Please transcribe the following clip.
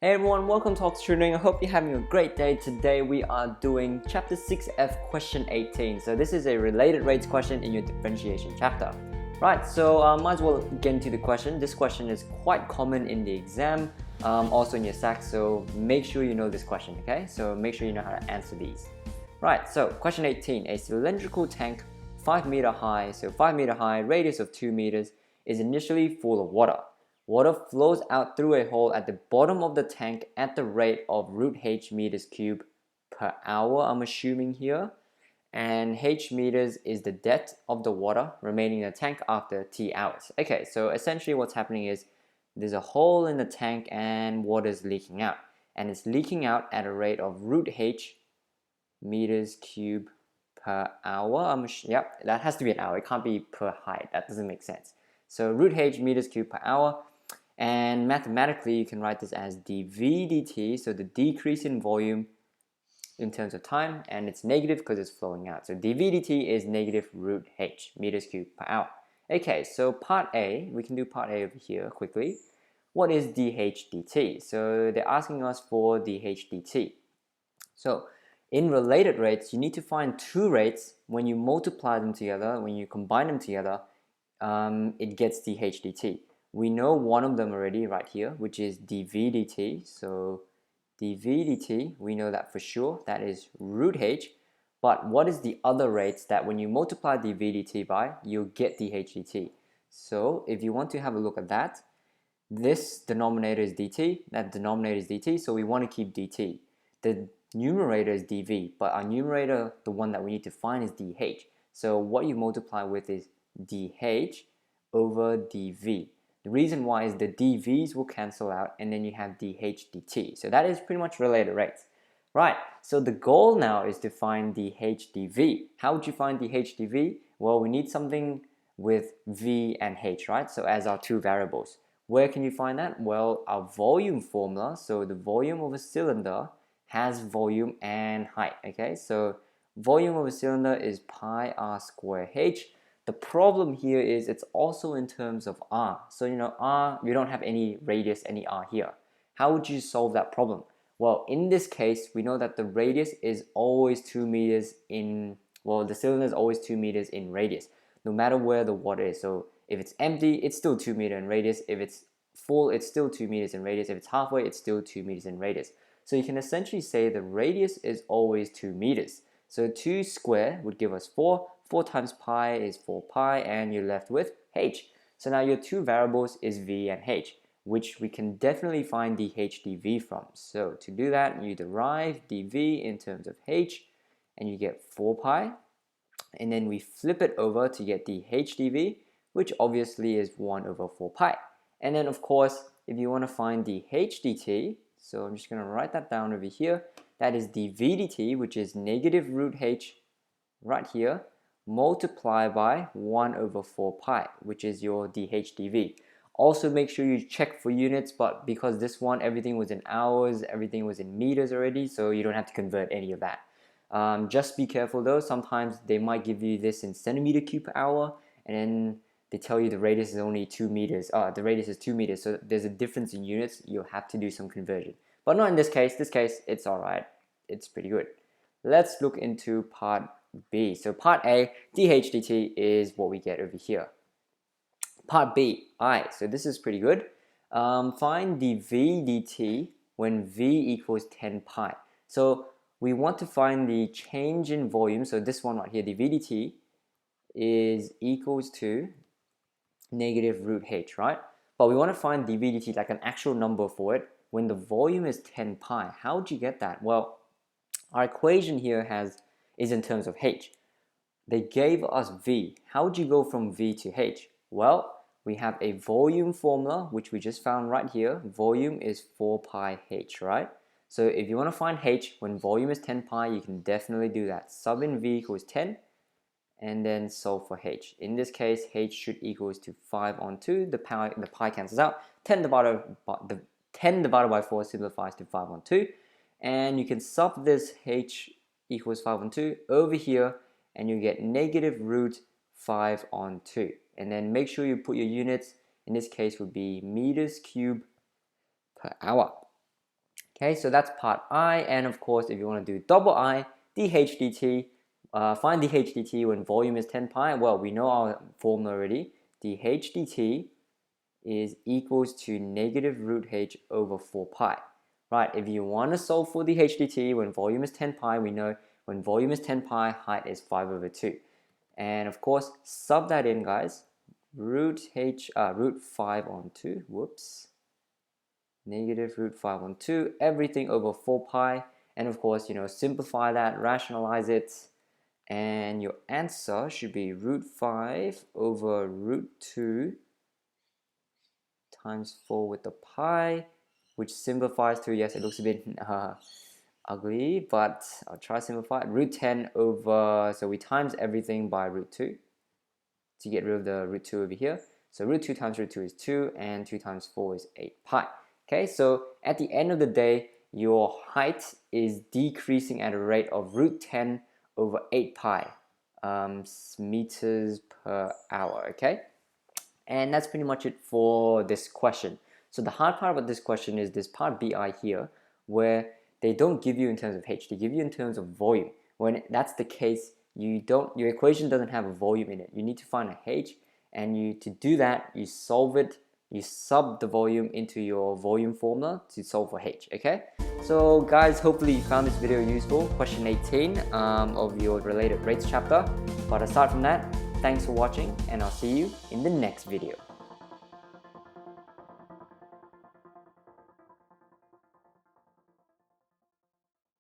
Hey everyone, welcome to Oxford Tutoring. I hope you're having a great day. Today we are doing Chapter 6F, Question 18. So this is a related rates question in your differentiation chapter. Right, so might as well get into the question. This question is quite common in the exam, also in your SAC, so make sure you know this question, okay? So make sure you know how to answer these. Right, so question 18. A cylindrical tank 5 meter high, so 5 meter high, radius of 2 meters, is initially full of water. Water flows out through a hole at the bottom of the tank at the rate of root h meters cubed per hour, I'm assuming here. And h meters is the depth of the water remaining in the tank after t hours. Okay, so essentially what's happening is there's a hole in the tank and water is leaking out. And it's leaking out at a rate of root h meters cubed per hour. Yep, that has to be an hour. It can't be per height. That doesn't make sense. So root h meters cubed per hour. And mathematically, you can write this as dv dt, so the decrease in volume in terms of time, and it's negative because it's flowing out. So dv dt is negative root h meters cubed per hour. Okay, so part A, we can do part A over here quickly. What is dh dt? So they're asking us for dh dt. So in related rates, you need to find two rates. When you multiply them together, when you combine them together, it gets dh dt. We know one of them already right here, which is dv dt. So dv dt, we know that for sure, that is root h. But what is the other rates that when you multiply dv dt by, you'll get dh dt? So if you want to have a look at that, this denominator is dt, that denominator is dt, so we want to keep dt. The numerator is dv, but our numerator, the one that we need to find, is dh. So what you multiply with is dh over dv. The reason why is the dv's will cancel out and then you have dh dt. So that is pretty much related rates. Right, so the goal now is to find dh dv. How would you find dh dv? Well, we need something with v and h, right? So as our two variables. Where can you find that? Well, our volume formula, so the volume of a cylinder has volume and height, okay? So volume of a cylinder is pi r square h. The problem here is it's also in terms of r. So r, you don't have any radius, any r here. How would you solve that problem? Well, in this case, we know that the radius is always 2 meters in, well, the cylinder is always 2 meters in radius, no matter where the water is. So if it's empty, it's still 2 meters in radius. If it's full, it's still 2 meters in radius. If it's halfway, it's still 2 meters in radius. So you can essentially say the radius is always 2 meters. So 2 square would give us 4. 4 times pi is 4 pi, and you're left with h. So now your two variables is v and h, which we can definitely find dh dv from. So to do that, you derive dv in terms of h, and you get 4 pi. And then we flip it over to get dh dv, which obviously is 1 over 4 pi. And then of course, if you want to find dh dt, so I'm just going to write that down over here, that is dv dt, which is negative root h right here, multiply by 1 over 4 pi, which is your dh dv. Also make sure you check for units, but because this one, everything was in hours, everything was in meters already, so you don't have to convert any of that. Just be careful though, sometimes they might give you this in centimeter cube per hour, and then they tell you the radius is only 2 meters. The radius is 2 meters, so there's a difference in units. You'll have to do some conversion. But not in this case. This case, it's alright. It's pretty good. Let's look into part B. So part A, dH dt is what we get over here. Part B, I. So this is pretty good. Find dV dt when V equals 10 pi. So we want to find the change in volume. So this one right here, dV dt is equals to negative root h, right? But we want to find dV dt, like an actual number for it, when the volume is 10 pi. How would you get that? Well, our equation here is in terms of h. They gave us v. How would you go from v to h? Well, we have a volume formula, which we just found right here. Volume is 4 pi h, right? So if you want to find h when volume is 10 pi, you can definitely do that. Sub in v equals 10, and then solve for h. In this case, h should equals to 5 on 2. The pi cancels out. 10 divided by 4 simplifies to 5 on 2. And you can sub this h equals 5 on 2 over here, and you get negative root 5 on 2. And then make sure you put your units. In this case would be meters cubed per hour. Okay, so that's part I, and of course, if you want to do double I, dH dt, find dH dt when volume is 10 pi. Well, we know our formula already. dH dt is equals to negative root h over 4 pi. Right, if you want to solve for dH dt when volume is 10 pi, we know when volume is 10 pi, height is 5 over 2. And of course, sub that in, guys. Root 5 on 2, whoops. Negative root 5 on 2, everything over 4 pi. And of course, simplify that, rationalize it. And your answer should be root 5 over root 2 times 4 with the pi, which simplifies to, yes, it looks a bit ugly, but I'll try to simplify it. Root 10 over, so we times everything by root 2 to get rid of the root 2 over here. So root 2 times root 2 is 2, and 2 times 4 is 8 pi. Okay, so at the end of the day, your height is decreasing at a rate of root 10 over 8 pi meters per hour, okay? And that's pretty much it for this question. So the hard part about this question is this part BI here, where they don't give you in terms of H, they give you in terms of volume. When that's the case, your equation doesn't have a volume in it. You need to find a H, and to do that, you solve it, you sub the volume into your volume formula to solve for H, okay? So guys, hopefully you found this video useful, question 18 of your related rates chapter. But aside from that, thanks for watching, and I'll see you in the next video.